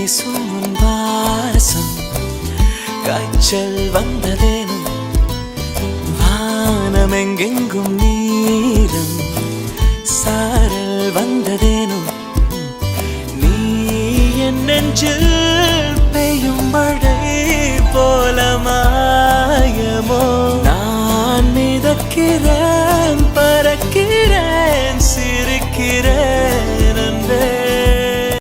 வீசும் உன் வாசம் காய்ச்சல் வந்ததேனும் வானமெங்கெங்கும் நீரம் சாரல் வந்ததேனும் நீ என் நெஞ்சில் பெய்யும் மழை